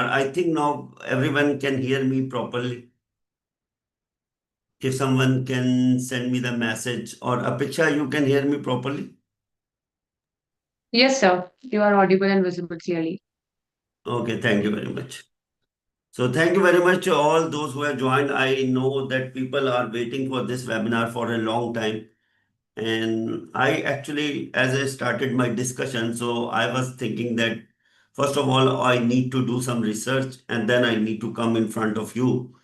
webinar. I think now everyone can hear me properly. If someone can send me the message, or Apeksha, you can hear me properly? Yes, sir. You are audible and visible clearly. Okay, thank you very much. So thank you very much to all those who have joined. I know that people are waiting for this webinar for a long time. And I actually, as I started my discussion, so I was thinking that first of all, I need to do some research and then I need to come in front of you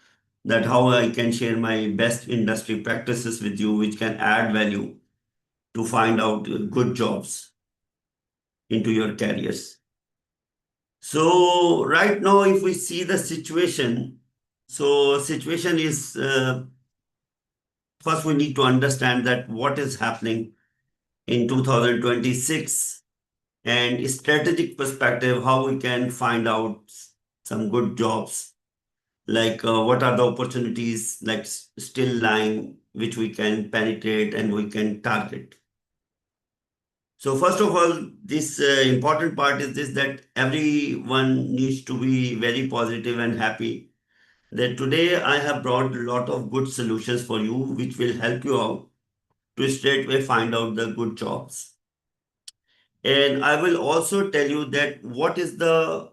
that how I can share my best industry practices with you, which can add value to find out good jobs into your careers. So right now, if we see the situation, so situation is first we need to understand that what is happening in 2026 and strategic perspective, how we can find out some good jobs, like what are the opportunities like still lying which we can penetrate and we can target. So first of all, this important part is this, that everyone needs to be very positive and happy that today I have brought a lot of good solutions for you which will help you out to straightway find out the good jobs. And I will also tell you that what is the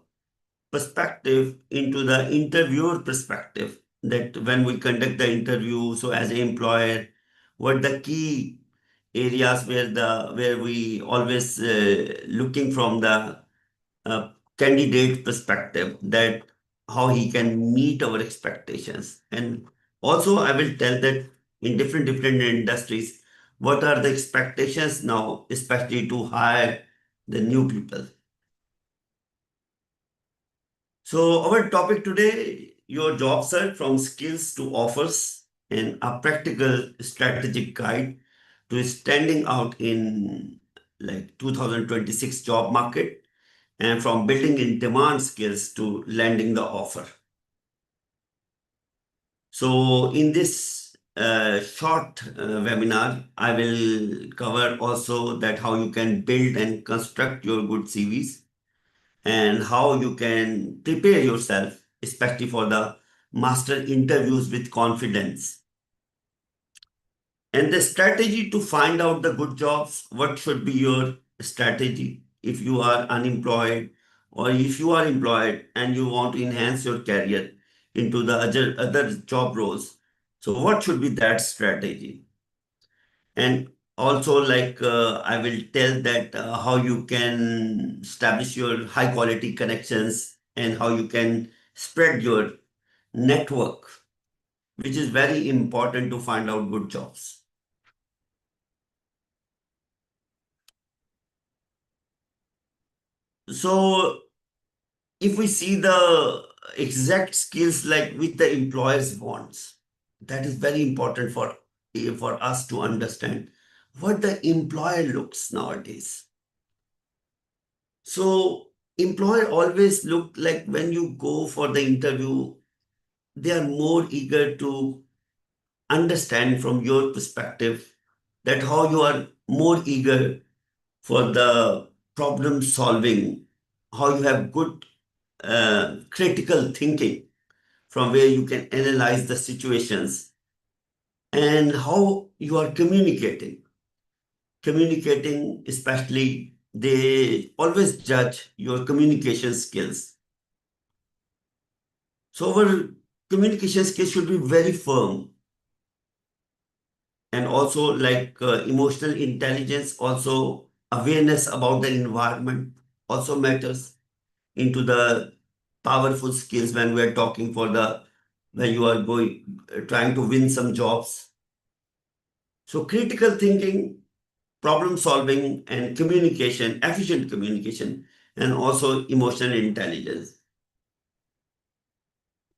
perspective into the interviewer perspective, that when we conduct the interview, so as an employer, what the key areas where we always looking from the candidate perspective, that how he can meet our expectations. And also I will tell that in different industries, what are the expectations now, especially to hire the new people. So our topic today, your job search from skills to offers, and a practical strategic guide to standing out in like 2026 job market, and from building in demand skills to landing the offer. So in this short webinar, I will cover also that how you can build and construct your good CVs and how you can prepare yourself, especially for the master interviews with confidence. And the strategy to find out the good jobs, what should be your strategy if you are unemployed or if you are employed and you want to enhance your career into the other job roles. So what should be that strategy? And also like I will tell that how you can establish your high quality connections and how you can spread your network, which is very important to find out good jobs. So if we see the exact skills like with the employers wants, that is very important for us to understand what the employer looks nowadays. So employer always look like when you go for the interview, they are more eager to understand from your perspective that how you are more eager for the problem solving, how you have good critical thinking from where you can analyze the situations and how you are communicating. Communicating, especially, they always judge your communication skills. So our communication skills should be very firm, and also like emotional intelligence, also awareness about the environment also matters into the powerful skills when we are talking for the when you are going trying to win some jobs. So critical thinking, problem solving, and communication, efficient communication, and also emotional intelligence.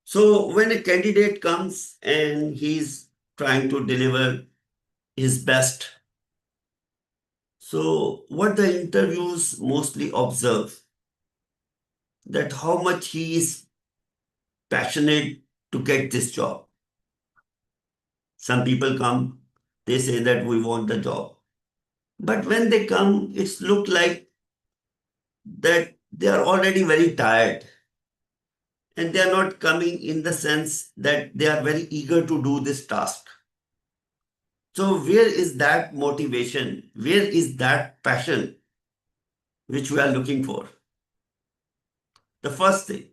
So when a candidate comes and he's trying to deliver his best, so what the interviews mostly observe, that how much he is passionate to get this job. Some people come, they say that we want the job. But when they come, it's look like that they are already very tired. and they are not coming in the sense that they are very eager to do this task. So, where is that motivation? Where is that passion which we are looking for? The first thing,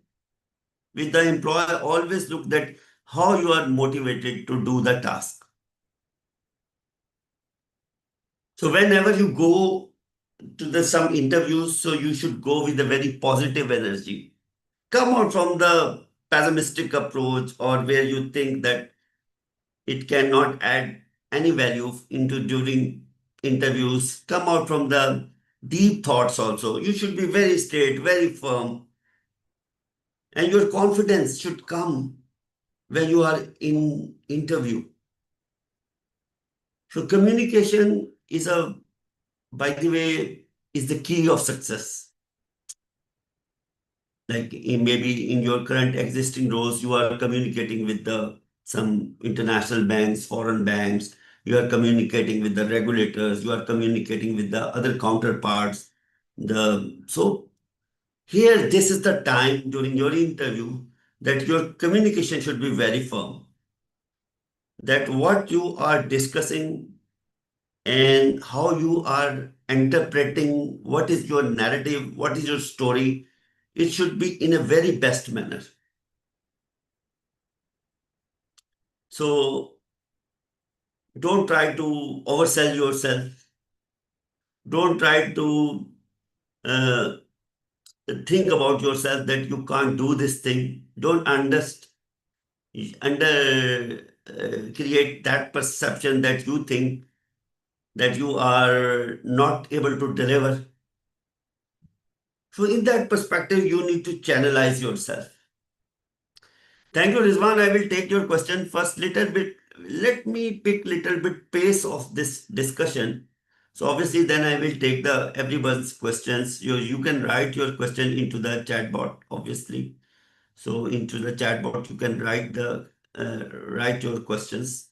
with the employer, always look at how you are motivated to do the task. So, whenever you go to the some interviews, so you should go with a very positive energy. Come out from the pessimistic approach or where you think that it cannot add any value into during interviews. Come out from the deep thoughts also. You should be very straight, very firm, and your confidence should come when you are in interview. So communication is a, by the way, is the key of success. Like maybe in your current existing roles, you are communicating with the some international banks, foreign banks, you are communicating with the regulators, you are communicating with the other counterparts. The so here this is the time during your interview that your communication should be very firm. That what you are discussing and how you are interpreting, what is your narrative, what is your story, it should be in a very best manner. So don't try to oversell yourself. Don't try to uh, think about yourself that you can't do this thing. Don't create that perception that you think that you are not able to deliver. So in that perspective, you need to channelize yourself. Thank you, Rizwan. I will take your question first little bit. Let me pick little bit pace of this discussion. So obviously then I will take the everyone's questions. You can write your question into the chat bot, obviously. So into the chat bot you can write your questions.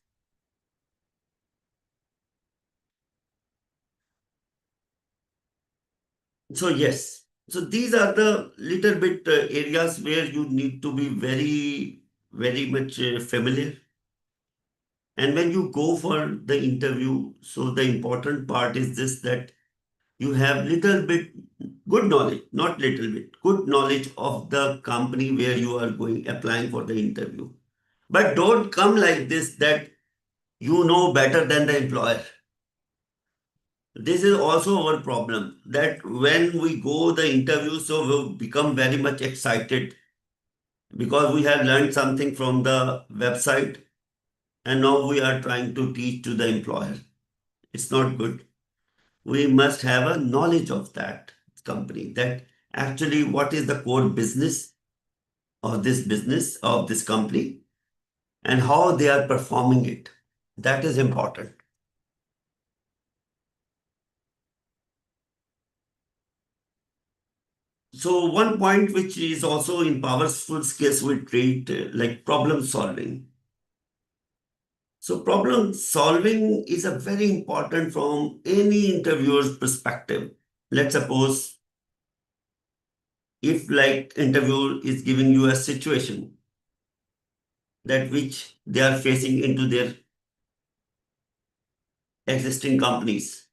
So yes. So these are the little bit areas where you need to be very much familiar. And when you go for the interview, so the important part is this that you have little bit good knowledge, not little bit, good knowledge of the company where you are going applying for the interview. But don't come like this that you know better than the employer. This is also our problem that when we go the interview, so we become very much excited because we have learned something from the website and now we are trying to teach to the employer. It's not good. We must have a knowledge of that company, that actually what is the core business of this company and how they are performing it. That is important. So one point which is also in powerful skills we treat like problem solving. So problem solving is a very important from any interviewer's perspective. Let's suppose if like interviewer is giving you a situation that which they are facing into their existing companies.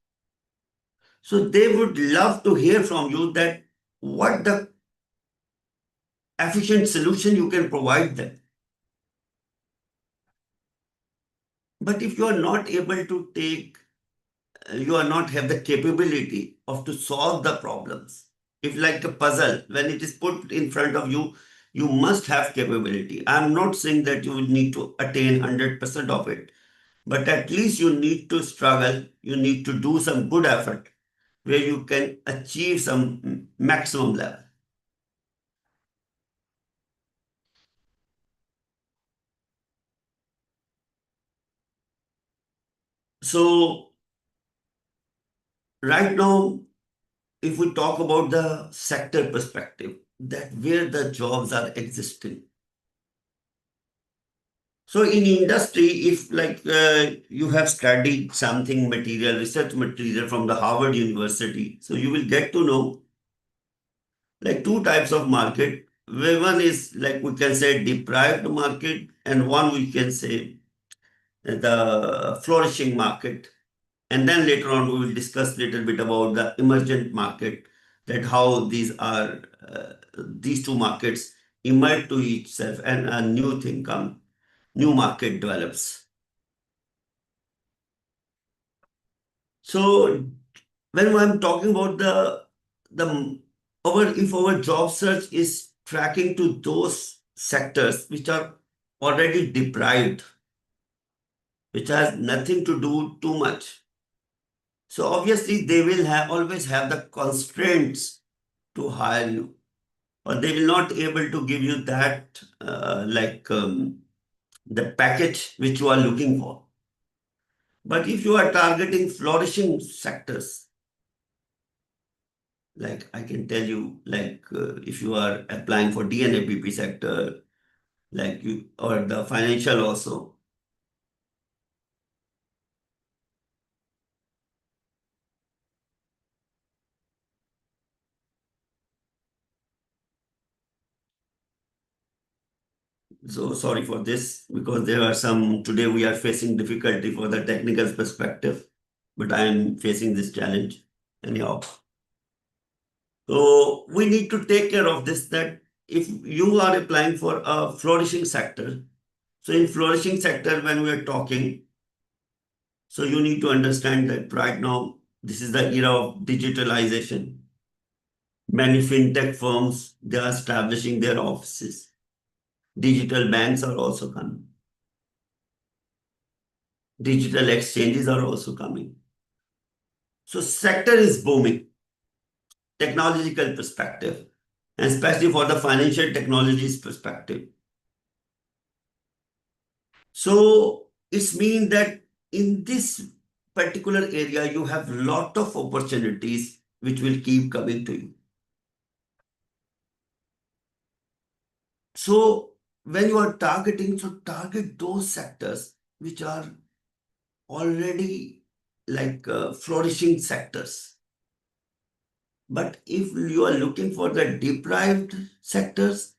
So they would love to hear from you that what the efficient solution you can provide them. But if you are not able to you are not have the capability of to solve the problems. If like a puzzle, when it is put in front of you, you must have capability. I'm not saying that you will need to attain 100% of it, but at least you need to struggle. You need to do some good effort where you can achieve some maximum level. So right now, if we talk about the sector perspective, that where the jobs are existing. So in industry, if like you have studied something material, research material from the Harvard University, so you will get to know like two types of market. where one is like we can say deprived market, and one we can say the flourishing market. And then later on, we will discuss a little bit about the emergent market, that how these two markets emerge to each self and a new thing come, new market develops. So when I'm talking about the our if our job search is tracking to those sectors which are already deprived, which has nothing to do too much. So obviously they will have always have the constraints to hire you, or they will not able to give you that the package which you are looking for. But if you are targeting flourishing sectors, like I can tell you, if you are applying for DNAPP sector, like you or the financial also. So sorry for this because there are some today we are facing difficulty for the technical perspective, but I am facing this challenge anyhow. So we need to take care of this that if you are applying for a flourishing sector, so in flourishing sector when we are talking, so you need to understand that right now this is the era of digitalization. Many fintech firms they are establishing their offices. Digital banks are also coming. Digital exchanges are also coming. So sector is booming, technological perspective, and especially for the financial technologies perspective. So it's mean that in this particular area, you have lot of opportunities which will keep coming to you. So when you are targeting, so target those sectors which are already flourishing sectors. But if you are looking for the deprived sectors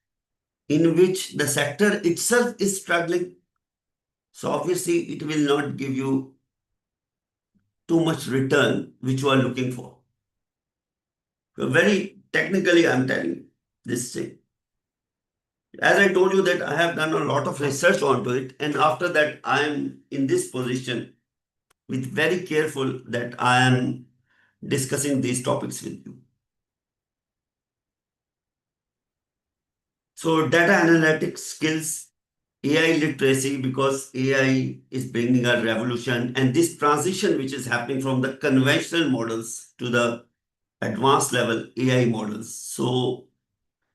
in which the sector itself is struggling, so obviously it will not give you too much return which you are looking for. So very technically, I'm telling you this thing. As I told you that I have done a lot of research onto it, and after that I am in this position with very careful that I am discussing these topics with you. So data analytics skills, AI literacy, because AI is bringing a revolution, and this transition which is happening from the conventional models to the advanced level AI models. So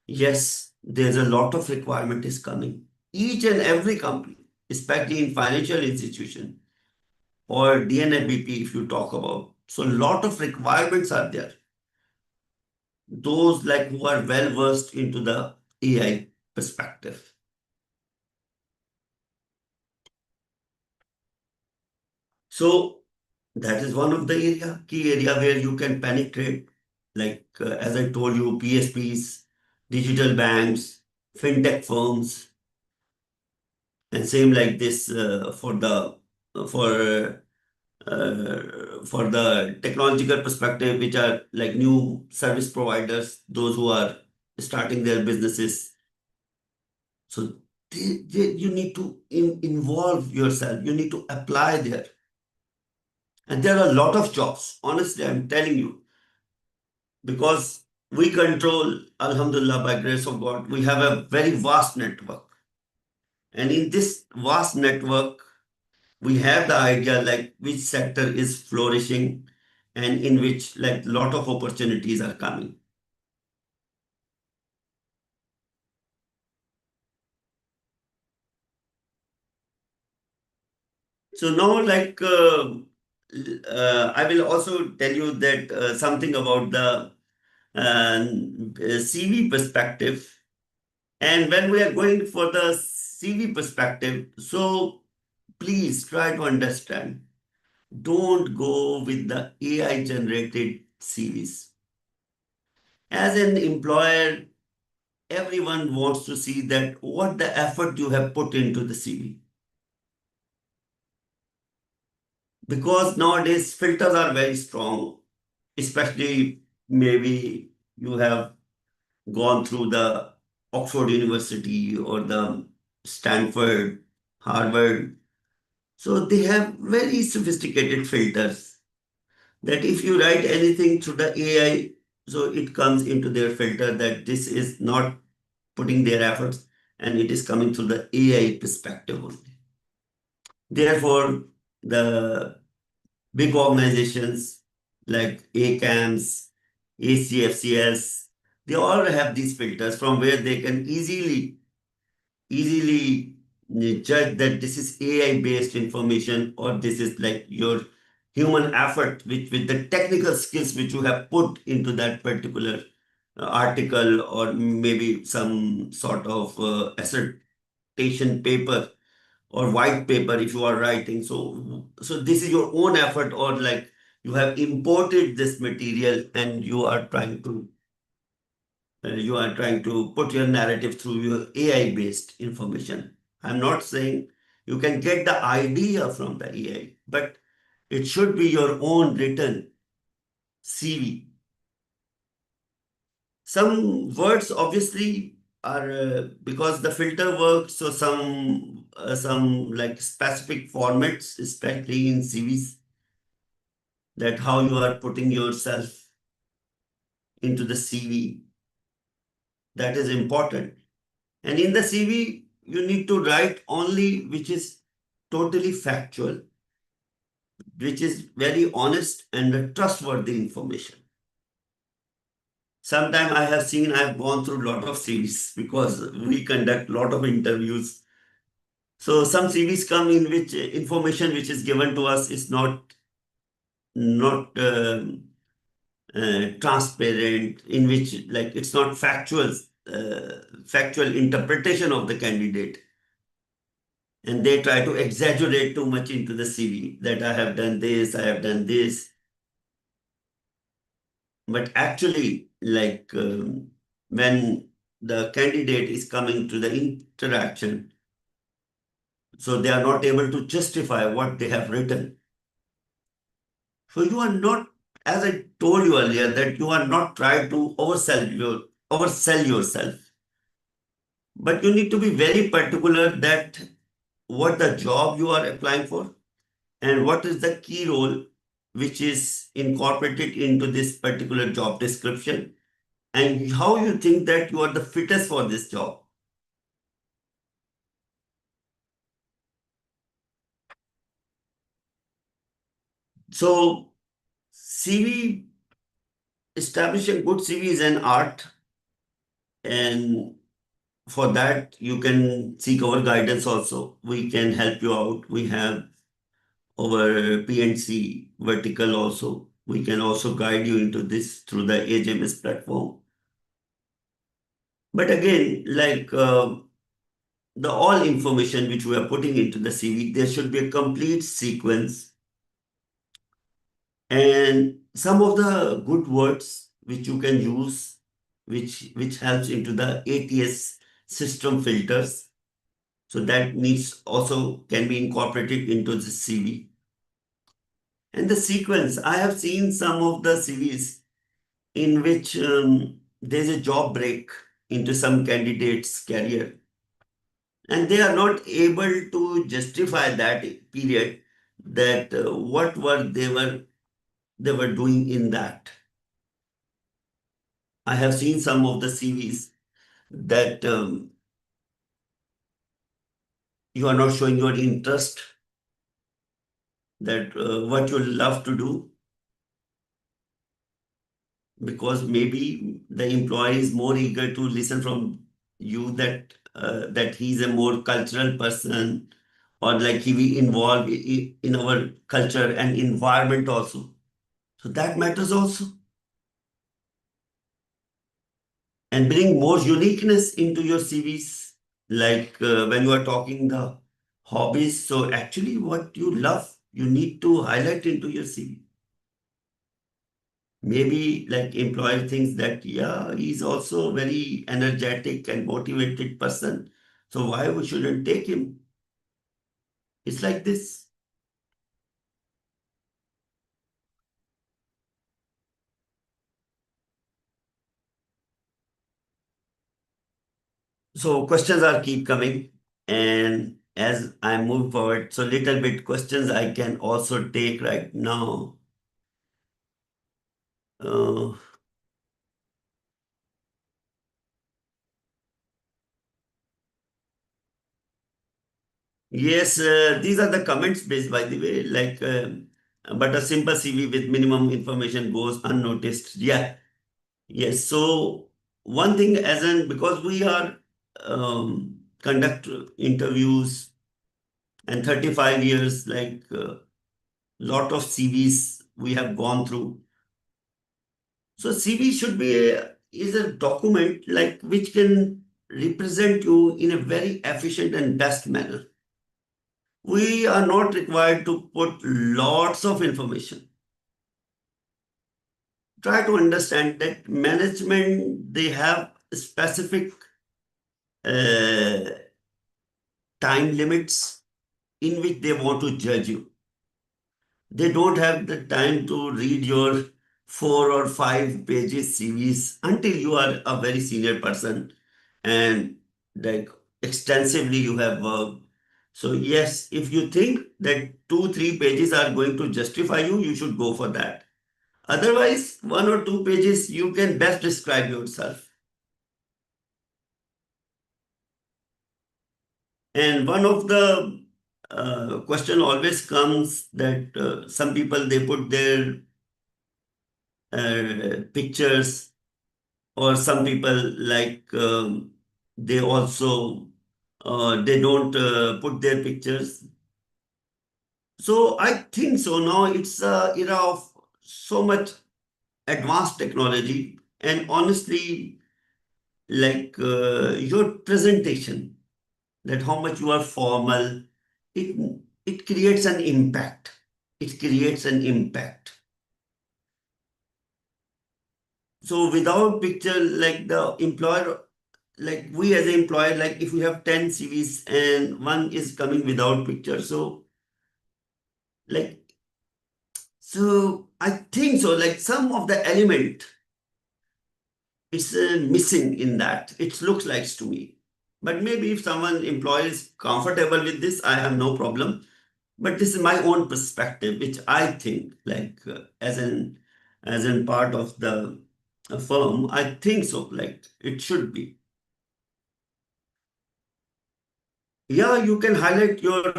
yes, there's a lot of requirement is coming. Each and every company, especially in financial institution or DNABP, if you talk about. So a lot of requirements are there. Those like who are well versed into the AI perspective. So that is one of the key area where you can penetrate. As I told you, PSPs, digital banks, fintech firms, and same like this for the technological perspective, which are like new service providers, those who are starting their businesses. So you need to involve yourself. You need to apply there, and there are a lot of jobs. Honestly, I'm telling you, because we control, Alhamdulillah, by grace of God, we have a very vast network, and in this vast network we have the idea like which sector is flourishing and in which like lot of opportunities are coming. So now I will also tell you that something about the CV perspective. And when we are going for the CV perspective, so please try to understand, don't go with the AI generated CVs. As an employer, everyone wants to see that what the effort you have put into the CV. Because nowadays filters are very strong, especially maybe you have gone through the Oxford University or the Stanford, Harvard. So they have very sophisticated filters that if you write anything through the AI, so it comes into their filter that this is not putting their efforts and it is coming through the AI perspective only. Therefore, the big organizations like ACAMS, ACFCS, they all have these filters from where they can easily judge that this is AI based information or this is like your human effort which with the technical skills which you have put into that particular article or maybe some sort of assertion paper or white paper if you are writing. So this is your own effort or like you have imported this material and you are trying to put your narrative through your AI based information. I'm not saying you can get the idea from the AI, but it should be your own written CV. Some words obviously are because the filter works, so some like specific formats, especially in CVs, that how you are putting yourself into the CV, that is important. And in the CV, you need to write only which is totally factual, which is very honest and trustworthy information. Sometimes I have seen, I've gone through a lot of CVs because we conduct a lot of interviews. So some CVs come in which information which is given to us is not transparent, in which like it's not factual interpretation of the candidate, and they try to exaggerate too much into the CV that I have done this, I have done this. But actually, like when the candidate is coming to the interaction, so they are not able to justify what they have written. So you are not, as I told you earlier, that you are not trying to oversell yourself, but you need to be very particular that what the job you are applying for and what is the key role which is incorporated into this particular job description and how you think that you are the fittest for this job. So CV, establishing good CV is an art, and for that you can seek our guidance also. We can help you out. We have our PNC vertical also. We can also guide you into this through the HMS platform. But again, like the all information which we are putting into the CV, there should be a complete sequence and some of the good words which you can use, which helps into the ATS system filters. So that needs also can be incorporated into the CV. And the sequence, I have seen some of the CVs in which there's a job break into some candidate's career and they are not able to justify that period that what were they were doing in that. I have seen some of the CVs that you are not showing your interest, that what you love to do, because maybe the employee is more eager to listen from you that he's a more cultural person or like he be involved in our culture and environment also. So that matters also. And bring more uniqueness into your CVs. Like when you are talking the hobbies, so actually what you love, you need to highlight into your CV. Maybe like employer thinks that, yeah, he's also very energetic and motivated person. So why we shouldn't take him? It's like this. So questions are keep coming. And as I move forward, so little bit questions I can also take right now. Uh, yes, these are the comments based, by the way, like, but a simple CV with minimum information goes unnoticed. Yeah, yes. So one thing, as in because we are conduct interviews and 35 years, like lot of CVs we have gone through. So CV should be is a document like which can represent you in a very efficient and best manner. We are not required to put lots of information. Try to understand that management they have specific uh, time limits in which they want to judge you. They don't have the time to read your 4 or 5 pages CVs until you are a very senior person and like extensively you have worked. So yes, if you think that 2, 3 pages are going to justify you, you should go for that. Otherwise, 1 or 2 pages you can best describe yourself. And one of the question always comes that some people they put their pictures, or some people like they also they don't put their pictures. So I think so now it's a era of so much advanced technology, and honestly, like your presentation, that how much you are formal, it it creates an impact. It creates an impact. So without picture, like the employer, like we as an employer, like if we have 10 CVs and one is coming without picture, so like so I think so like some of the element is missing in that. It looks like to me. But maybe if someone employer is comfortable with this, I have no problem. But this is my own perspective, which I think like as in part of the firm, I think so like it should be. Yeah, you can highlight your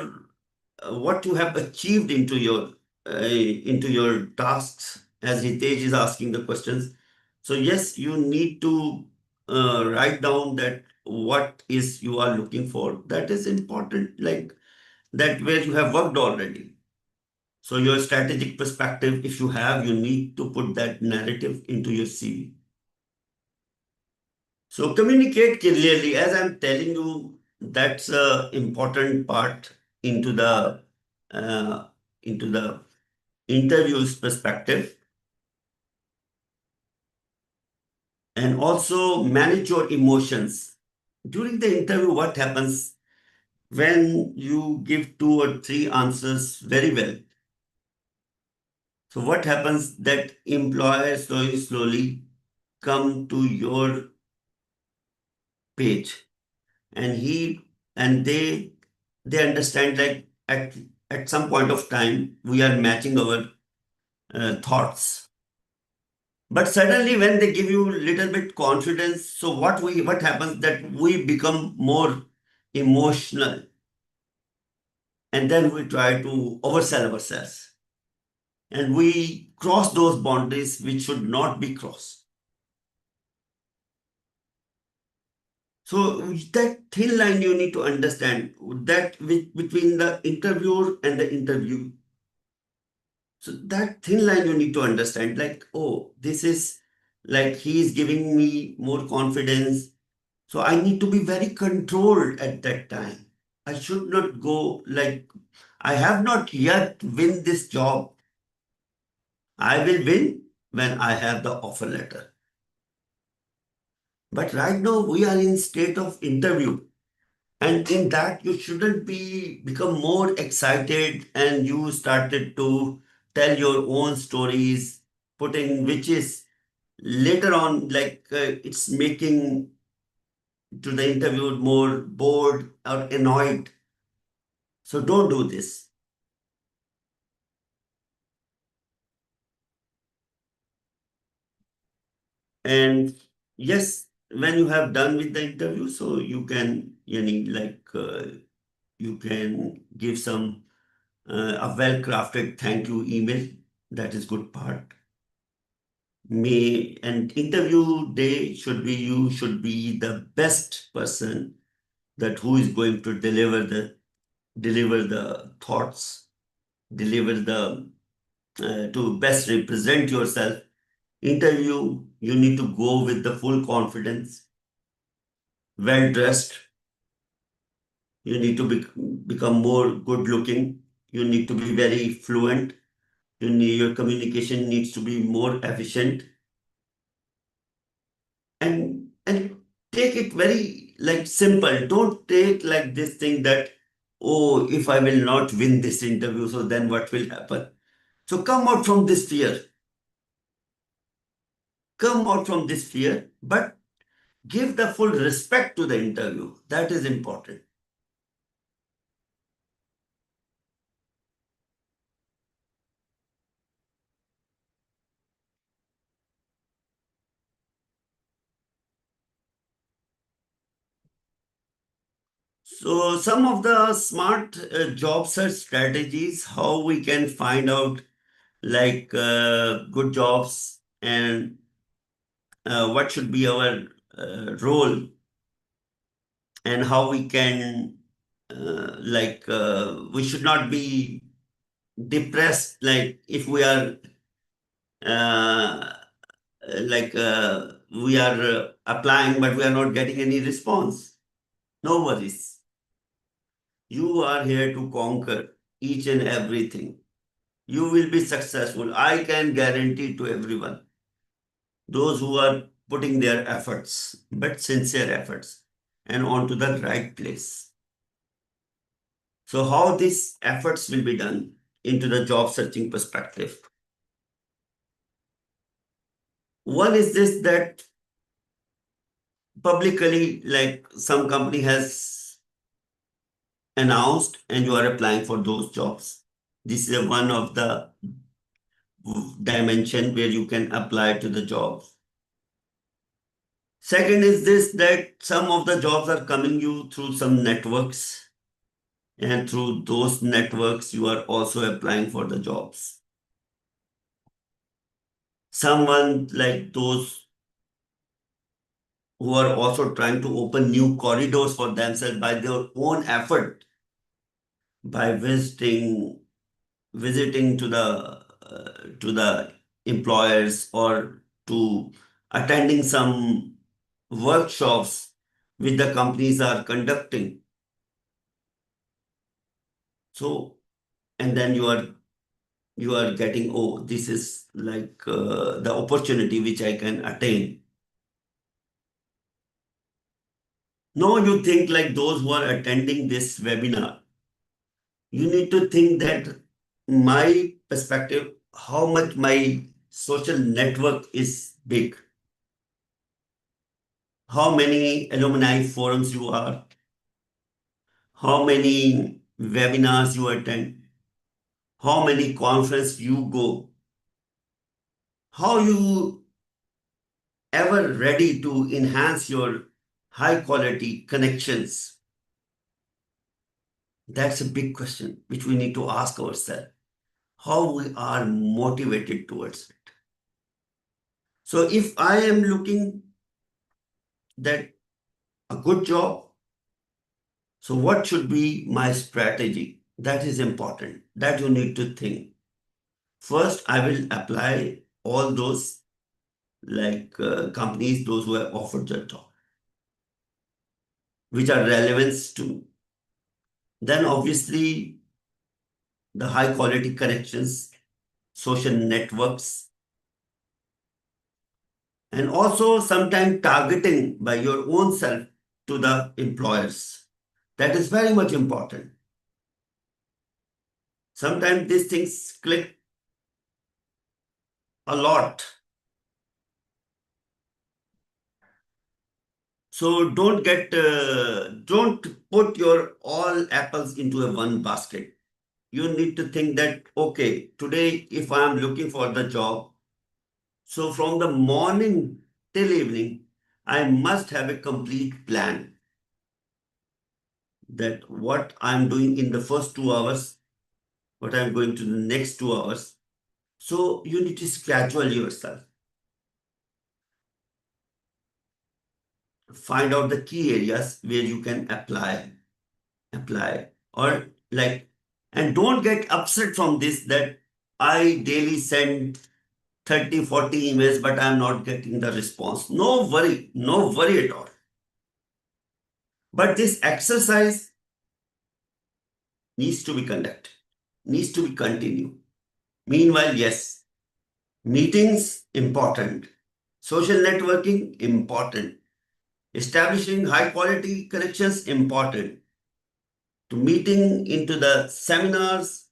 what you have achieved into your tasks, as Hitesh is asking the questions. So yes, you need to write down that what is you are looking for. That is important, like that where you have worked already. So your strategic perspective, if you have, you need to put that narrative into your CV. So communicate clearly. As I'm telling you, that's a important part into the uh, into the interviews perspective, and also manage your emotions during the interview. What happens when you give 2 or 3 answers very well? So what happens that employers slowly come to your page, and they understand like at some point of time we are matching our thoughts. But suddenly when they give you little bit confidence, so what happens that we become more emotional, and then we try to oversell ourselves, and we cross those boundaries which should not be crossed. So that thin line you need to understand, that between the interviewer and the interview. So that thin line you need to understand, like, oh, this is like he is giving me more confidence. So I need to be very controlled at that time. I should not go like I have not yet win this job. I will win when I have the offer letter. But right now we are in state of interview. And in that, you shouldn't be become more excited and you started to tell your own stories, putting which is later on it's making to the interviewed more bored or annoyed. So don't do this. And yes, when you have done with the interview, so you can you can give some a well crafted thank you email. That is good part. May and interview day should be you should be the best person that who is going to deliver the thoughts, deliver the to best represent yourself. Interview, you need to go with the full confidence, well dressed. You need to become more good looking. You need to be very fluent. Your communication needs to be more efficient, and take it very like simple. Don't take like this thing that, oh, if I will not win this interview, so then what will happen? So come out from this fear. Come out from this fear, but give the full respect to the interview. That is important. So some of the smart job search strategies, how we can find out good jobs and what should be our role and how we can we should not be depressed like if we are uh, we are applying but we are not getting any response. No worries, you are here to conquer each and everything. You will be successful, I can guarantee to everyone, those who are putting their efforts, but sincere efforts, and onto the right place. So, how these efforts will be done into the job searching perspective? One is this that publicly, like some company has announced, and you are applying for those jobs. This is one of the dimension where you can apply to the jobs. Second is this that some of the jobs are coming you through some networks, and through those networks, you are also applying for the jobs. Someone like those who are also trying to open new corridors for themselves by their own effort, by visiting to the employers or to attending some workshops which the companies are conducting. So, and then you are getting, oh, this is the opportunity which I can attain. No, you think like those who are attending this webinar, you need to think that my perspective, how much my social network is big, how many alumni forums you are, how many webinars you attend, how many conference you go, how you ever ready to enhance your high quality connections. That's a big question which we need to ask ourselves. How we are motivated towards it. So if I am looking that a good job, so what should be my strategy? That is important. That you need to think. First, I will apply all those companies, those who have offered the job, which are relevant to me. Then obviously the high quality connections, social networks, And also sometimes targeting by your own self to the employers. That is very much important. Sometimes these things click a lot. So don't put your all apples into a one basket. You need to think that, okay, today if I am looking for the job, so from the morning till evening, I must have a complete plan that what I'm doing in the first 2 hours, what I'm going to the next 2 hours. So you need to schedule yourself, find out the key areas where you can apply, or like, and don't get upset from this that I daily send 30, 40 emails, but I'm not getting the response. No worry at all. But this exercise needs to be conducted, needs to be continued. Meanwhile, yes, meetings important, social networking important, establishing high quality connections important, to meeting into the seminars,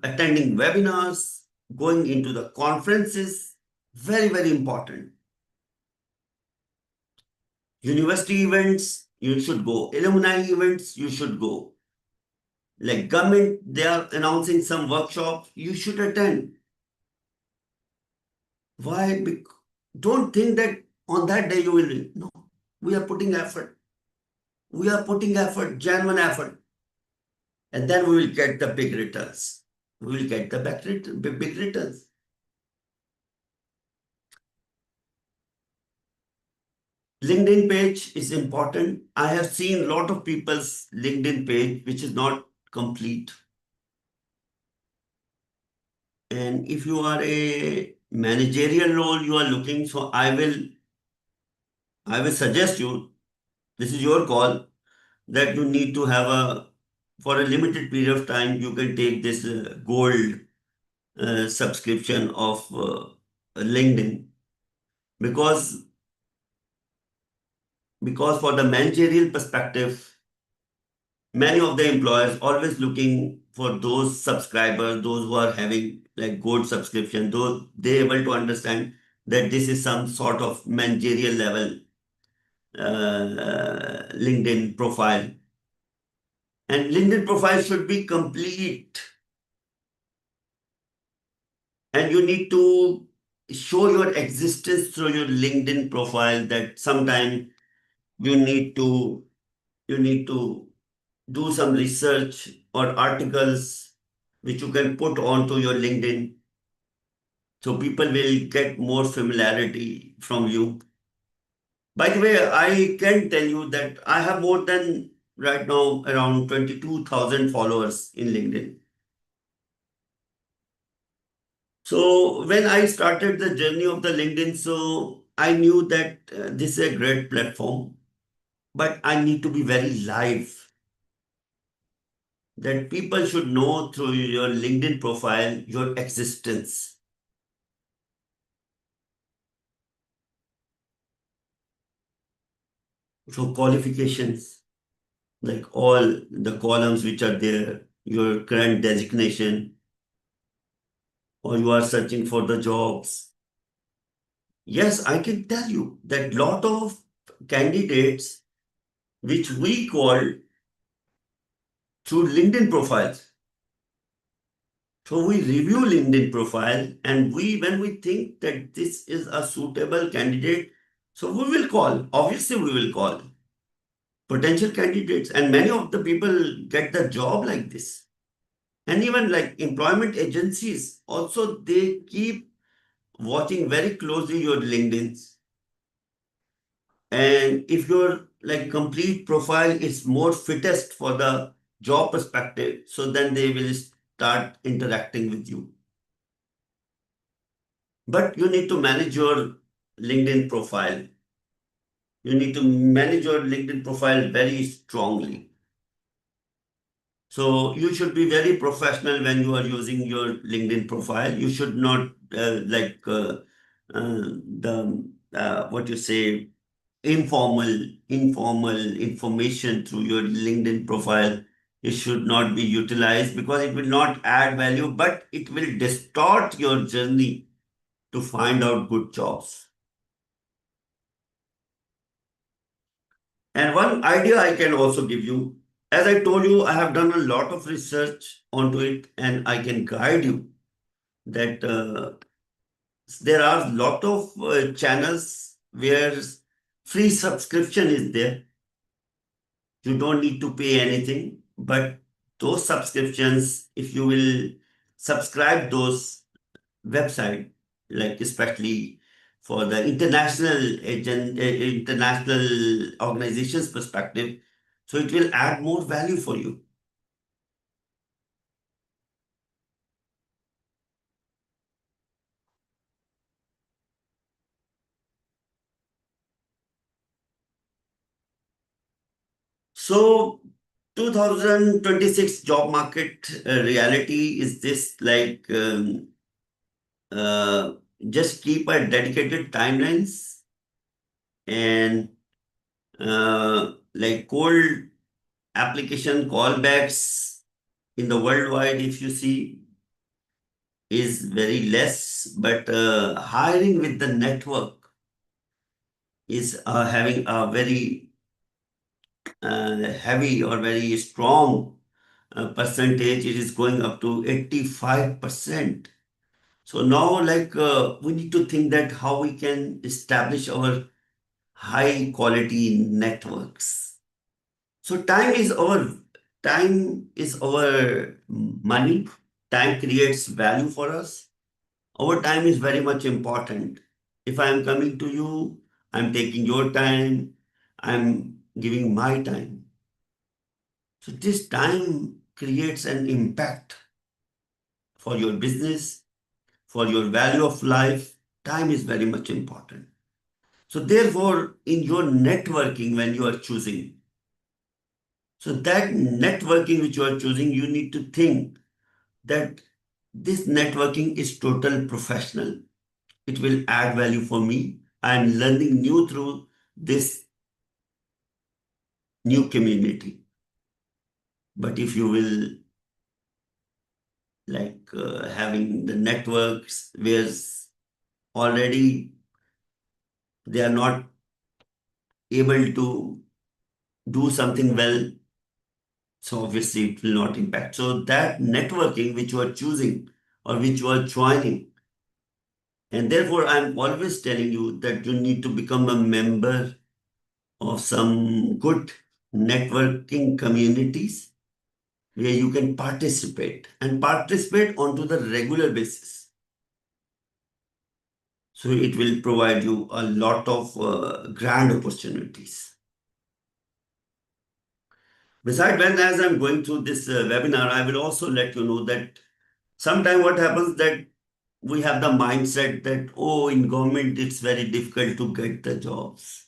attending webinars, going into the conferences, very important. University events, you should go. Alumni events, you should go. Like government, they are announcing some workshops, you should attend. Why? Don't think that on that day you will win. No, we are putting effort. We are putting effort, genuine effort, and then we will get the big returns. We will get the big returns. LinkedIn page is important. I have seen a lot of people's LinkedIn page which is not complete. And if you are a managerial role you are looking, so I will suggest you, this is your call, that you need to have for a limited period of time, you can take this gold subscription of LinkedIn, because for the managerial perspective, many of the employers always looking for those subscribers, those who are having like gold subscription, those they able to understand that this is some sort of managerial level LinkedIn profile. And LinkedIn profile should be complete, and you need to show your existence through your LinkedIn profile, that sometime you need to do some research or articles which you can put onto your LinkedIn, so people will get more familiarity from you. By the way, I can tell you that I have more than right now around 22,000 followers in LinkedIn. So when I started the journey of the LinkedIn, so I knew that this is a great platform, but I need to be very live. That people should know through your LinkedIn profile your existence. So qualifications, like all the columns which are there, your current designation, or you are searching for the jobs. Yes, I can tell you that lot of candidates which we call through LinkedIn profiles. So we review LinkedIn profile, and when we think that this is a suitable candidate, so we will call. Obviously, we will call potential candidates, and many of the people get the job like this. And even like employment agencies, also they keep watching very closely your LinkedIn's. And if your like complete profile is more fittest for the job perspective, so then they will start interacting with you. But you need to manage your LinkedIn profile. You need to manage your LinkedIn profile very strongly. So you should be very professional when you are using your LinkedIn profile. You should not the what you say, informal information through your LinkedIn profile. It should not be utilized because it will not add value, but it will distort your journey to find out good jobs. And one idea I can also give you, as I told you, I have done a lot of research onto it, and I can guide you that there are a lot of channels where free subscription is there. You don't need to pay anything, but those subscriptions, if you will subscribe those website, like especially for the international organizations perspective, so it will add more value for you. So 2026 job market reality is this, like uh, just keep a dedicated timelines and like cold application callbacks in the worldwide, if you see, is very less, but hiring with the network is having a very heavy or very strong percentage. It is going up to 85%. So now, like, we need to think that how we can establish our high quality networks. So time is our money. Time creates value for us. Our time is very much important. If I am coming to you, I'm taking your time, I'm giving my time. So this time creates an impact for your business, for your value of life. Time is very much important. So therefore, in your networking, when you are choosing, so that networking which you are choosing, you need to think that this networking is total professional. It will add value for me. I am learning new through this new community. But if you will, like, having the networks where already they are not able to do something well, so obviously it will not impact. So that networking which you are choosing or which you are joining, and therefore I'm always telling you that you need to become a member of some good networking communities where you can participate and participate onto the regular basis. So it will provide you a lot of grand opportunities. Besides, when as I'm going through this webinar, I will also let you know that sometimes what happens that we have the mindset that, oh, in government it's very difficult to get the jobs.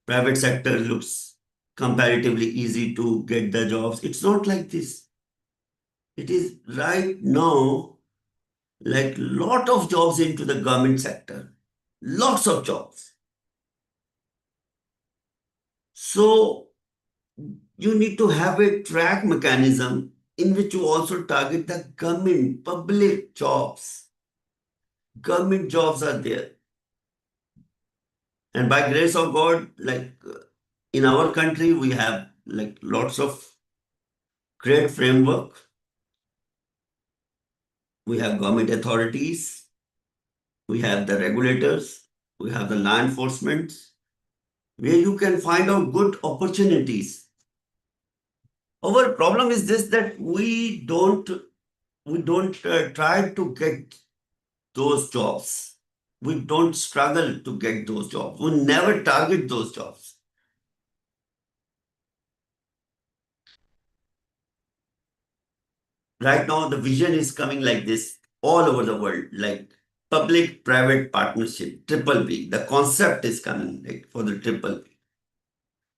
Private sector looks comparatively easy to get the jobs. It's not like this. It is right now like lot of jobs into the government sector, lots of jobs. So you need to have a track mechanism in which you also target the government public jobs. Government jobs are there, and by grace of God, like in our country we have like lots of great framework. We have government authorities, we have the regulators, we have the law enforcement, where you can find out good opportunities. Our problem is this, that we don't try to get those jobs. We don't struggle to get those jobs. We never target those jobs. Right now, the vision is coming like this all over the world, like public-private partnership, triple P. The concept is coming like for the triple P.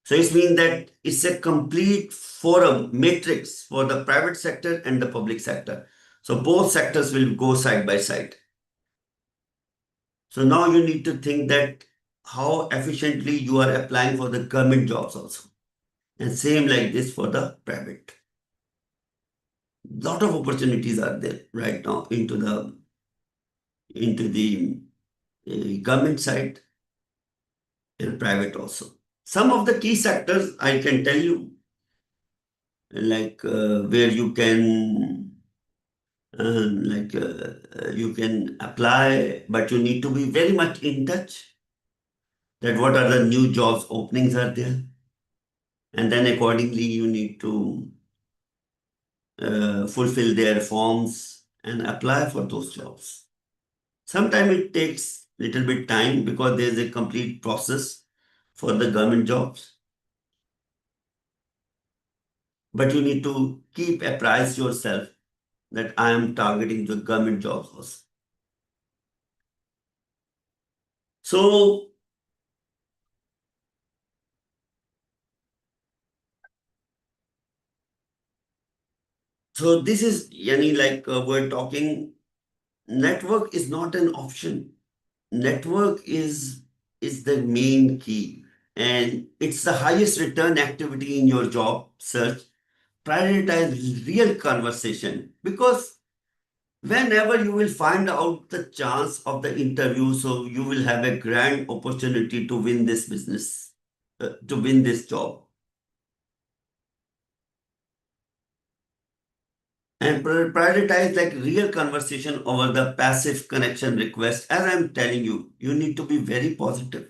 So it means that it's a complete forum matrix for the private sector and the public sector. So both sectors will go side by side. So now you need to think that how efficiently you are applying for the government jobs also. And same like this for the private. Lot of opportunities are there right now into the government side and private also. Some of the key sectors I can tell you, like where you can apply, but you need to be very much in touch that what are the new jobs openings are there, and then accordingly you need to fulfill their forms and apply for those jobs. Sometimes it takes little bit time because there is a complete process for the government jobs, but you need to keep apprise yourself that I am targeting the government jobs also. So, so this is yani like we're talking. Network is not an option. Network is the main key, and it's the highest return activity in your job search. Prioritize real conversation because whenever you will find out the chance of the interview, so you will have a grand opportunity to win this business, to win this job. And prioritize like real conversation over the passive connection request. As I'm telling you, you need to be very positive.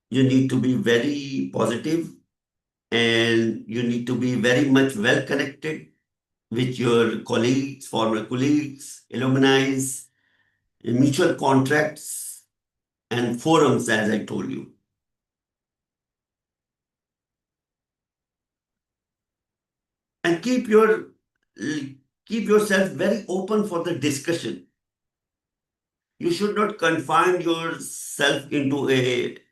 You need to be very positive and you need to be very much well connected with your colleagues, former colleagues, alumni, mutual contracts, and forums, as I told you. And keep yourself very open for the discussion. You should not confine yourself into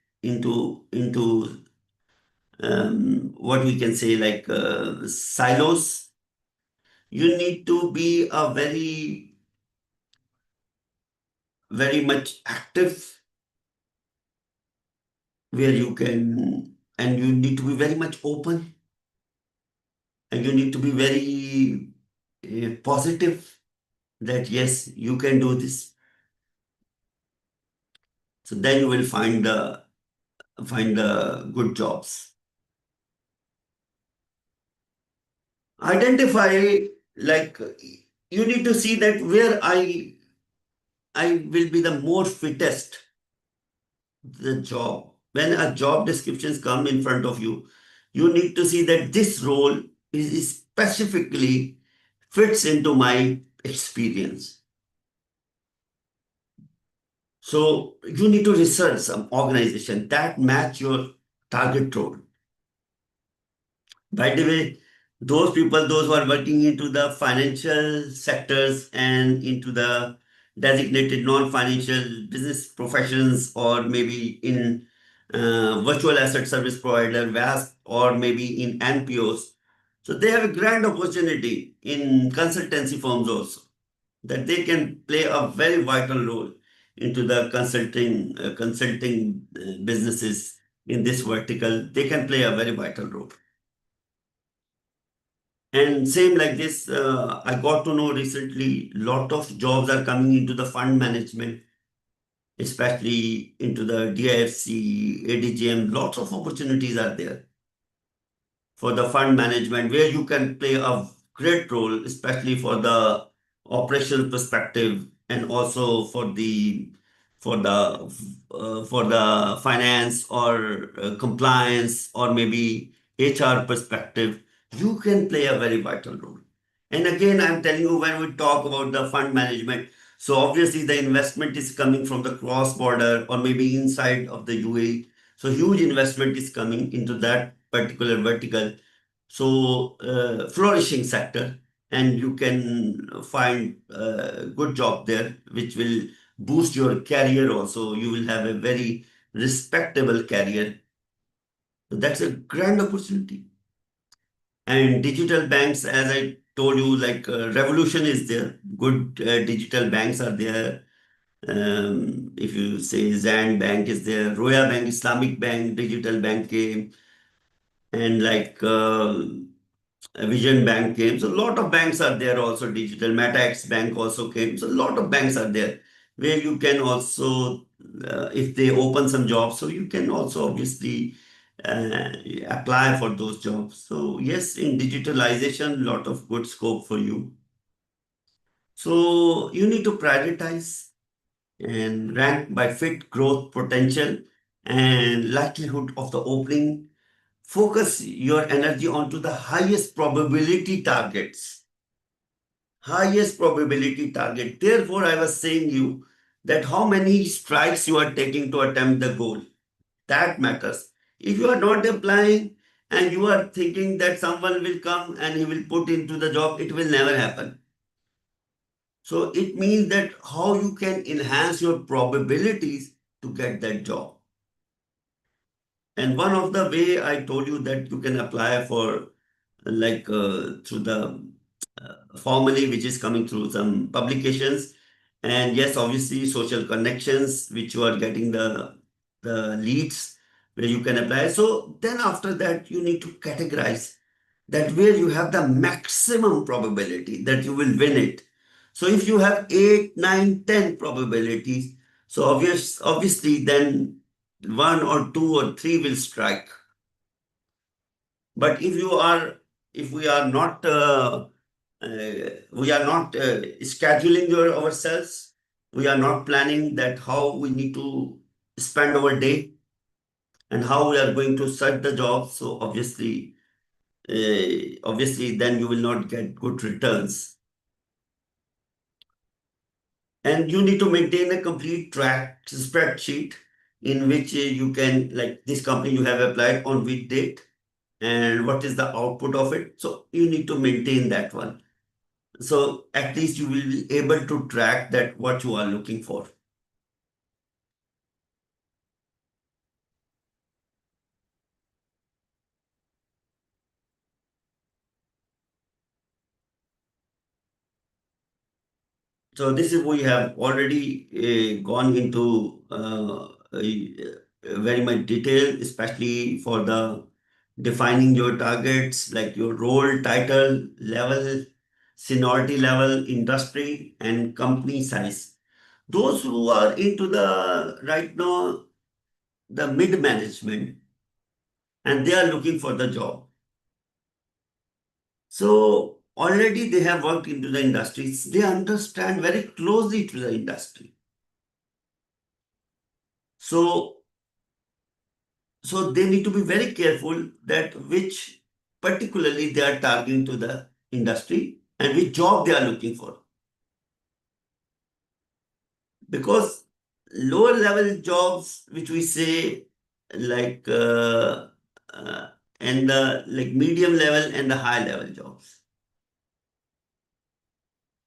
what we can say like silos. You need to be a very much active where you can, and you need to be very much open, and you need to be very positive that yes, you can do this. So then you will find the good jobs. Identify like you need to see that where I will be the more fittest the job. When a job descriptions come in front of you, you need to see that this role is specifically fits into my experience. So you need to research some organization that match your target role. By the way, those people, those who are working into the financial sectors and into the designated non-financial business professions, or maybe in virtual asset service provider, VASP, or maybe in NPOs. So they have a grand opportunity in consultancy firms also, that they can play a very vital role into the consulting businesses in this vertical. They can play a very vital role. And same like this, I got to know recently, lot of jobs are coming into the fund management, especially into the DIFC, ADGM. Lots of opportunities are there for the fund management, where you can play a great role, especially for the operational perspective and also for the finance or compliance or maybe HR perspective. You can play a very vital role. And again, I'm telling you, when we talk about the fund management, so obviously the investment is coming from the cross border or maybe inside of the UAE. So huge investment is coming into that particular vertical. So flourishing sector, and you can find a good job there, which will boost your career also. You will have a very respectable career. So that's a grand opportunity. And digital banks, as I told you, like revolution is there. Good digital banks are there. If you say Zand Bank is there, Roya Bank, Islamic Bank, Digital Bank came, and like Vision Bank came. So a lot of banks are there also. Digital MetaX Bank also came. So a lot of banks are there where you can also, if they open some jobs, so you can also obviously uh, apply for those jobs. So yes, in digitalization, lot of good scope for you. So you need to prioritize and rank by fit, growth potential, and likelihood of the opening. Focus your energy onto the highest probability targets. Highest probability target. Therefore, I was saying you that how many strikes you are taking to attempt the goal. That matters. If you are not applying and you are thinking that someone will come and he will put into the job, it will never happen. So it means that how you can enhance your probabilities to get that job. And one of the way I told you that you can apply for like through the formally which is coming through some publications, and yes, obviously social connections which you are getting the leads where you can apply. So then after that you need to categorize that where you have the maximum probability that you will win it. So if you have 8, 9, 10 probabilities, so obviously then one or two or three will strike. But if we are not scheduling ourselves, we are not planning that how we need to spend our day and how we are going to search the job. So obviously, then you will not get good returns. And you need to maintain a complete track spreadsheet in which you can, like this company you have applied on which date and what is the output of it. So you need to maintain that one. So at least you will be able to track that what you are looking for. So this is we have already gone into very much detail, especially for the defining your targets, like your role, title, level, seniority level, industry, and company size. Those who are into the right now the mid management and they are looking for the job. So already they have worked into the industries. They understand very closely to the industry. So so they need to be very careful that which particularly they are targeting to the industry and which job they are looking for. Because lower level jobs, which we say like uh, and the like medium level and the high level jobs.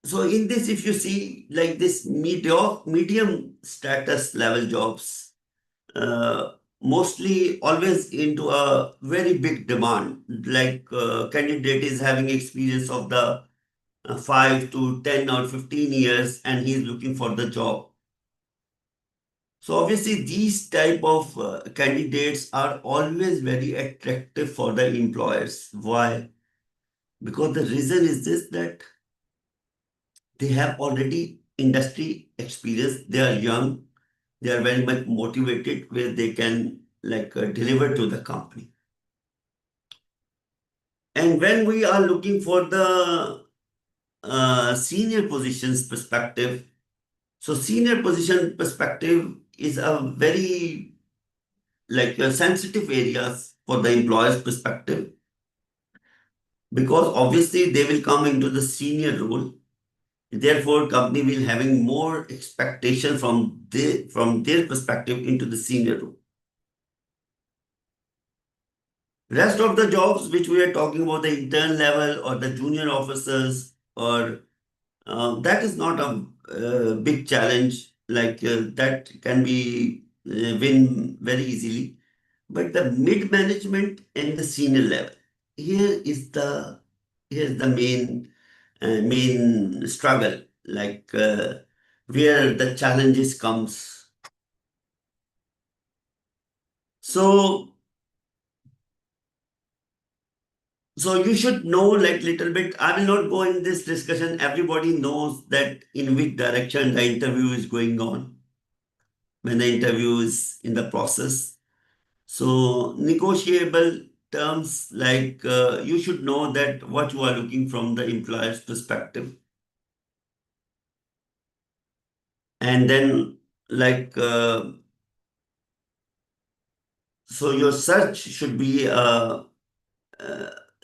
So in this, if you see like this medium status level jobs, mostly always into a very big demand. Like candidate is having experience of the 5 to 10 or 15 years, and he is looking for the job. So obviously these type of candidates are always very attractive for the employers. Why? Because the reason is this that they have already industry experience. They are young. They are very much motivated where they can like deliver to the company. And when we are looking for the senior positions perspective, so senior position perspective is a very like sensitive areas for the employer's perspective because obviously they will come into the senior role. Therefore, company will having more expectation from their perspective into the senior role. Rest of the jobs which we are talking about, the intern level or the junior officers, or that is not a big challenge. Like that can be win very easily. But the mid management and the senior level, here is the main struggle. Like where the challenges comes. So, so you should know like little bit. I will not go in this discussion. Everybody knows that in which direction the interview is going on when the interview is in the process. So negotiable terms like you should know that what you are looking from the employer's perspective, and then like so your search should be uh,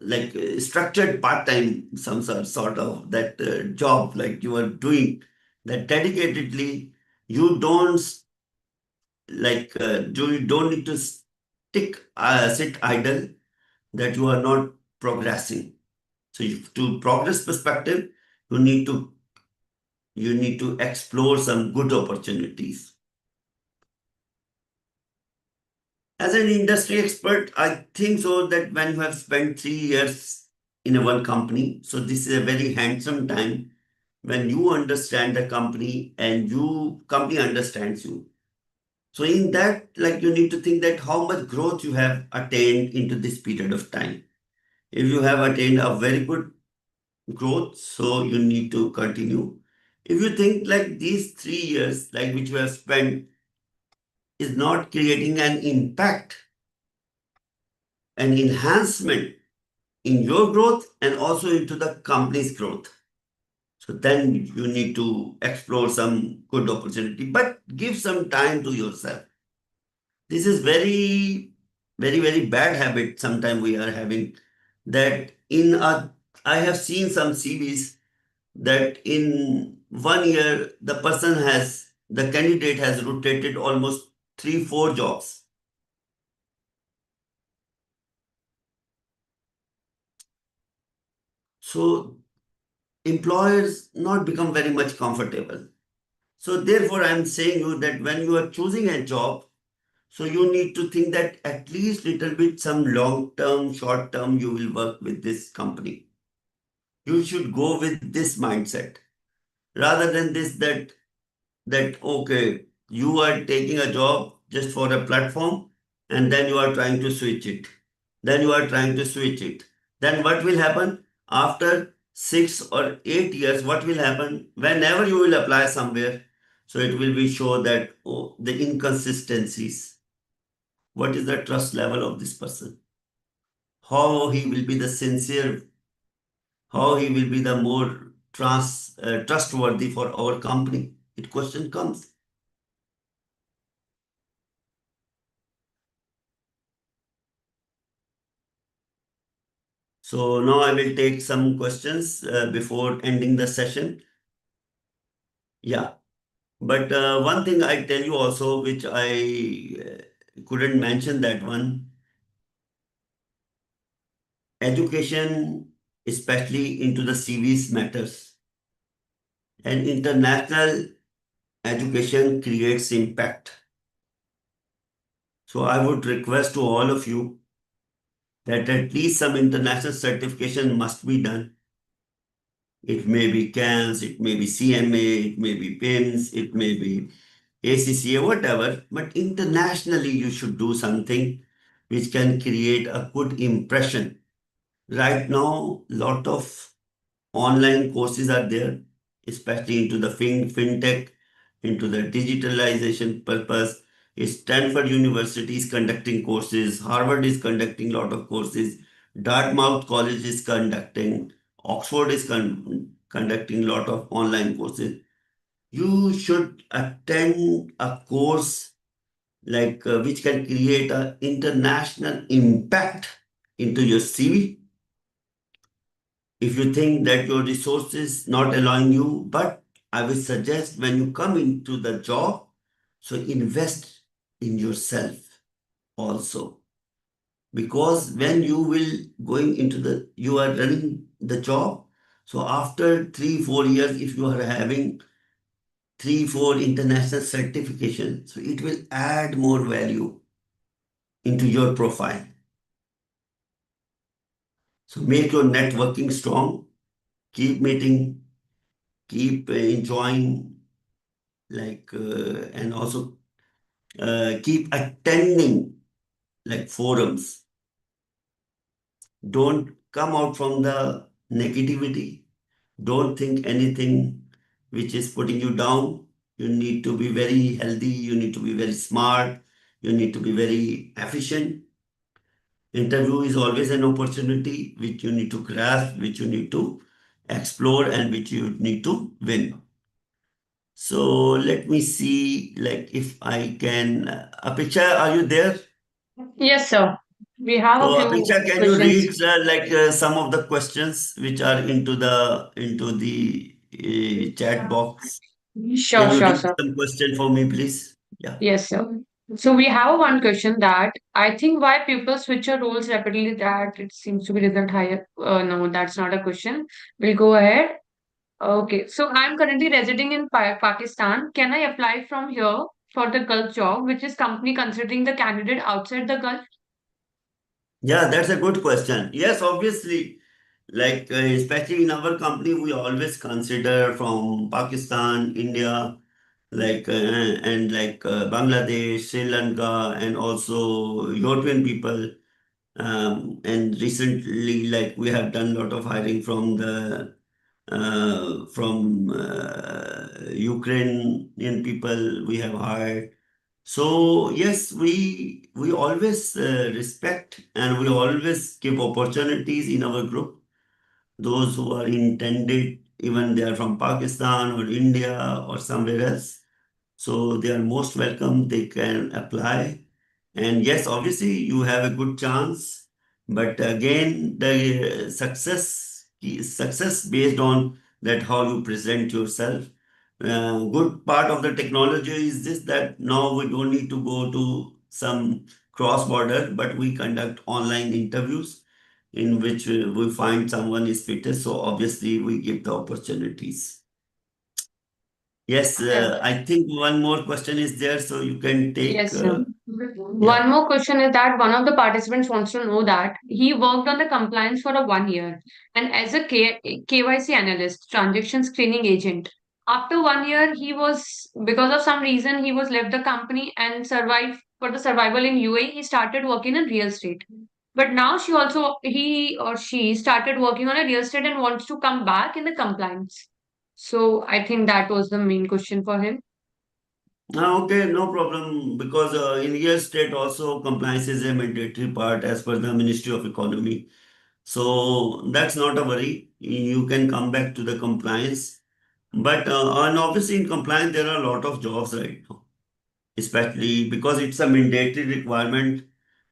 like structured part-time, some sort of that job like you are doing that dedicatedly. You don't you don't need to sit idle, that you are not progressing. So to progress perspective, you need to you need to explore some good opportunities. As an industry expert, I think so that when you have spent 3 years in a one company, so this is a very handsome time when you understand the company and you company understands you. So in that, like you need to think that how much growth you have attained into this period of time. If you have attained a very good growth, so you need to continue. If you think like these 3 years, like which you have spent, is not creating an impact, an enhancement in your growth and also into the company's growth, so then you need to explore some good opportunity, but give some time to yourself. This is very bad habit sometimes we are having, that in a I have seen some CVs that in 1 year the candidate has rotated almost 3 4 jobs. So employers not become very much comfortable. So therefore I'm saying you that when you are choosing a job, so you need to think that at least little bit some long term, short term you will work with this company. You should go with this mindset rather than this that okay, you are taking a job just for a platform and then you are trying to switch it. Then you are trying to switch it. Then what will happen after 6 or 8 years? What will happen whenever you will apply somewhere? So it will be show that oh, the inconsistencies. What is the trust level of this person? How he will be the sincere? How he will be the more trustworthy for our company? It question comes. So now I will take some questions before ending the session. Yeah, but one thing I tell you also, which I couldn't mention that one, education, especially into the CVs matters, and international education creates impact. So I would request to all of you that at least some international certification must be done. It may be CAMS, it may be CMA, it may be PIMS, it may be ACCA, whatever, but internationally you should do something which can create a good impression. Right now, lot of online courses are there, especially into the fintech, into the digitalization purpose. Stanford University is conducting courses, Harvard is conducting lot of courses, Dartmouth College is conducting, Oxford is conducting lot of online courses. You should attend a course like which can create an international impact into your CV. If you think that your resources not allowing you, but I will suggest when you come into the job, so invest in yourself also, because when you will going into the you are running the job, so after 3 4 years if you are having 3 4 international certification, so it will add more value into your profile. So make your networking strong, keep meeting, keep enjoying, and also keep attending like forums. Don't come out from the negativity. Don't think anything which is putting you down. You need to be very healthy. You need to be very smart. You need to be very efficient. Interview is always an opportunity which you need to grasp, which you need to explore, and which you need to win. So let me see, like if I can. Apicha, are you there? Yes, sir. We have So a few Apicha, can you questions. read some of the questions which are into the chat box? Can Sure, you sure, read sir. some question for me, please? Yeah. Yes, sir. So we have one question that I think why people switch your roles rapidly that it seems to be result higher. No, that's not a question. We'll go ahead. Okay, so I'm currently residing in Pakistan. Can I apply from here for the Gulf job, which is company considering the candidate outside the Gulf? Yeah, that's a good question. Yes, obviously, especially in our company, we always consider from Pakistan, India, Bangladesh, Sri Lanka, and also European people. And recently, like we have done a lot of hiring from Ukrainian people we have hired. So yes, we always respect and we always give opportunities in our group. Those who are intended, even they are from Pakistan or India or somewhere else. So they are most welcome. They can apply. And yes, obviously you have a good chance. But again, the success based on that how you present yourself. Good part of the technology is this that now we don't need to go to some cross border, but we conduct online interviews in which we find someone is fittest. So obviously we give the opportunities. Yes, I think one more question is there, so you can take. Yes, sir. Yeah. One more question is that one of the participants wants to know that he worked on the compliance for a 1 year and as a KYC analyst, transaction screening agent. After 1 year, he was because of some reason he was left the company and survived for the survival in UAE. He started working in real estate. But now he or she started working on a real estate and wants to come back in the compliance. So I think that was the main question for him. Okay, no problem. Because in real estate also compliance is a mandatory part as per the Ministry of Economy. So that's not a worry. You can come back to the compliance. But and obviously in compliance there are a lot of jobs right now, especially because it's a mandatory requirement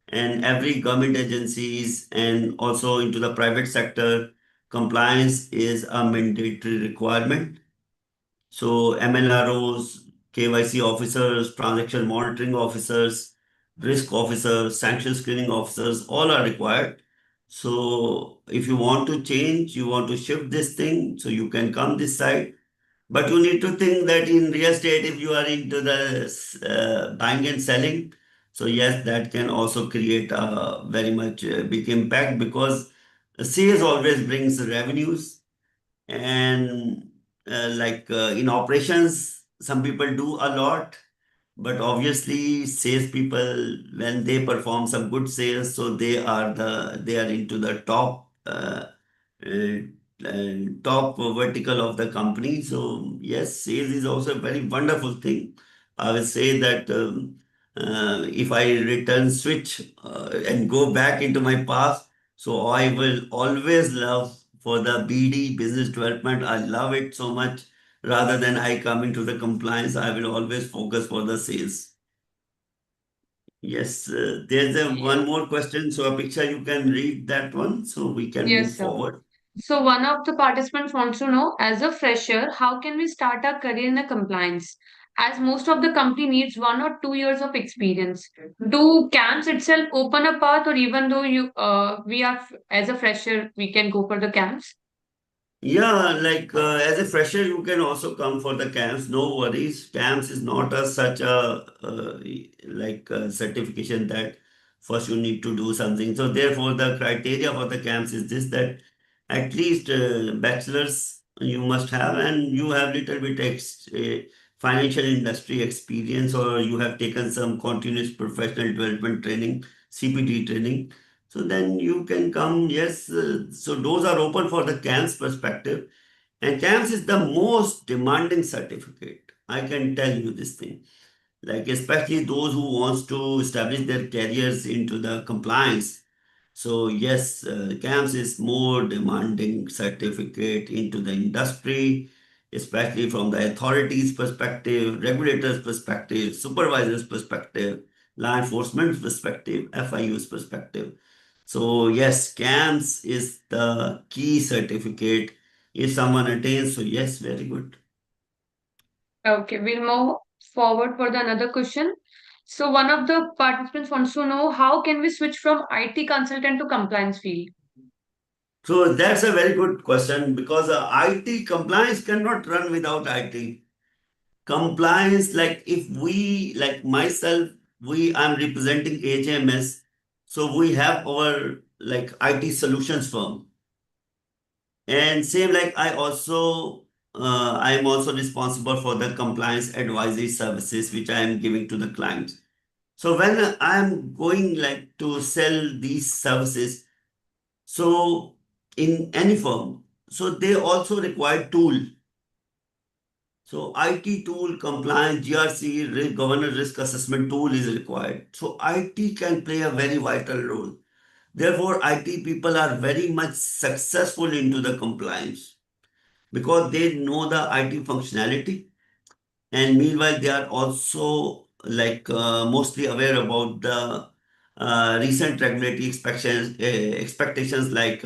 and every government agencies and also into the private sector, compliance is a mandatory requirement. So MLROs, KYC officers, transaction monitoring officers, risk officers, sanction screening officers, all are required. So if you want to change, you want to shift this thing, so you can come this side. But you need to think that in real estate, if you are into the buying and selling, so yes, that can also create a very much big impact because sales always brings revenues and in operations some people do a lot, but obviously sales people when they perform some good sales, so they are into the uh, top vertical of the company. So yes, sales is also a very wonderful thing. I will say that if I return switch and go back into my past, so I will always love for the BD business development. I love it so much. Rather than I come into the compliance, I will always focus for the sales. Yes, there's a Yeah. one more question. So, Apiksha, you can read that one so we can move Yes, sir. forward. So one of the participants wants to know, as a fresher, how can we start our career in the compliance? As most of the company needs 1 or 2 years of experience. Do camps itself open a path, or even though we are as a fresher, we can go for the camps? Yeah, as a fresher, you can also come for the camps. No worries. Camps is not a such a certification that first you need to do something. So therefore, the criteria for the camps is this that at least bachelor's you must have, and you have little bit financial industry experience, or you have taken some continuous professional development training, CPD training. So then you can come, yes. So those are open for the CAMS perspective. And CAMS is the most demanding certificate. I can tell you this thing. Like especially those who wants to establish their careers into the compliance. So yes, CAMS is more demanding certificate into the industry, especially from the authorities perspective, regulators perspective, supervisors perspective, law enforcement perspective, FIU's perspective. So yes, CAMS is the key certificate if someone attains. So yes, very good. Okay, we'll move forward for the another question. So one of the participants wants to know how can we switch from IT consultant to compliance field? So that's a very good question because IT compliance cannot run without IT. Compliance, like if we, like myself, I'm representing HMS, so we have our like IT solutions firm. And same like I am also responsible for the compliance advisory services which I am giving to the clients. So when I am going like to sell these services, so in any firm, so they also require tool. So IT tool, compliance, GRC, governance risk assessment tool is required. So IT can play a very vital role. Therefore, IT people are very much successful into the compliance because they know the IT functionality, and meanwhile they are also like mostly aware about the recent regulatory expectations like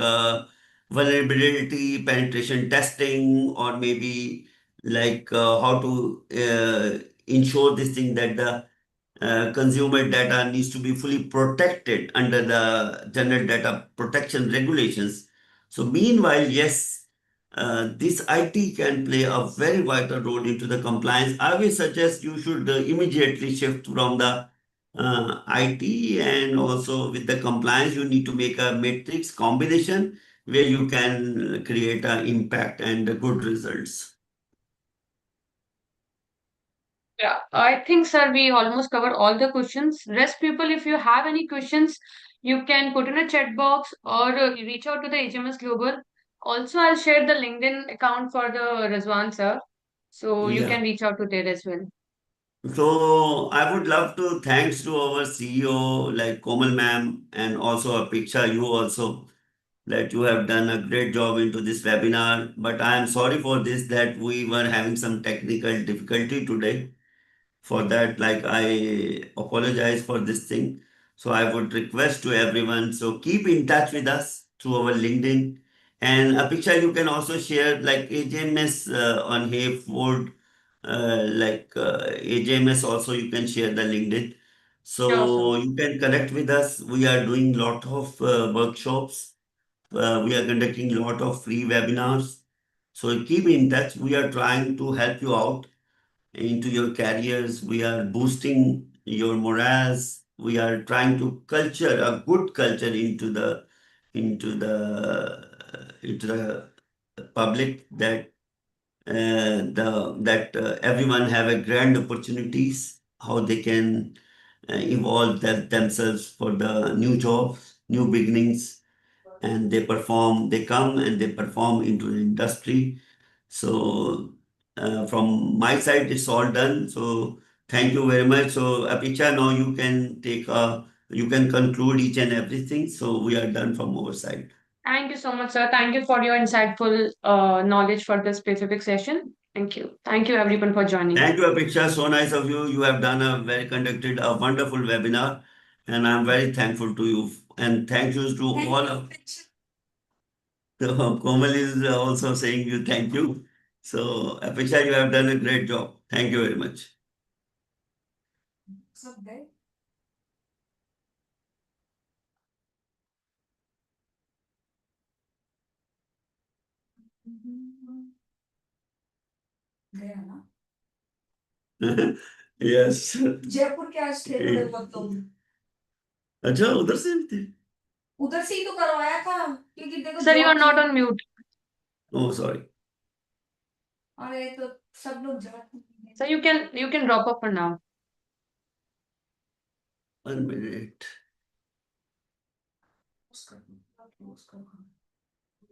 vulnerability penetration testing, or maybe like how to ensure this thing that the consumer data needs to be fully protected under the general data protection regulations. So meanwhile, yes, this IT can play a very vital role into the compliance. I will suggest you should immediately shift from the IT, and also with the compliance, you need to make a matrix combination where you can create an impact and good results. Yeah, I think, sir, we almost covered all the questions. Rest people, if you have any questions, you can put in a chat box or reach out to the HMS Global. Also, I'll share the LinkedIn account for the Rizwan, sir. So you can Yeah. reach out to there as well. So I would love to thanks to our CEO like Komal ma'am, and also Apeksha, you also, that you have done a great job into this webinar. But I am sorry for this that we were having some technical difficulty today. For that, like I apologize for this thing. So I would request to everyone, so keep in touch with us through our LinkedIn. And Apiksha, you can also share like AJMS on Hayford, AJMS also you can share the LinkedIn. Sure, sir. So you can connect with us. We are doing lot of workshops. We are conducting lot of free webinars. So keep in touch. We are trying to help you out into your careers. We are boosting your morals. We are trying to culture a good culture into the public, that everyone have a grand opportunities how they can evolve themselves for the new jobs, new beginnings, and they come and they perform into the industry. So from my side, it's all done. So thank you very much. So Apicha, now you can conclude each and everything. So we are done from our side. Thank you so much, sir. Thank you for your insightful knowledge for this specific session. Thank you. Thank you, everyone, for joining. Thank you, Apicha. So nice of you. You have done conducted a wonderful webinar, and I'm very thankful to you. And thank yous to all of Komal is also saying you thank you. So Apicha, you have done a great job. Thank you very much. Yes Jaipur के आज थे बड़े बहुत लोग अच्छा उधर से भी थे उधर से ही तो करवाया था क्योंकि देखो Sir, you are job not on mute. Oh sorry अरे तो सब लोग जाते So you can drop off for now. 1 minute.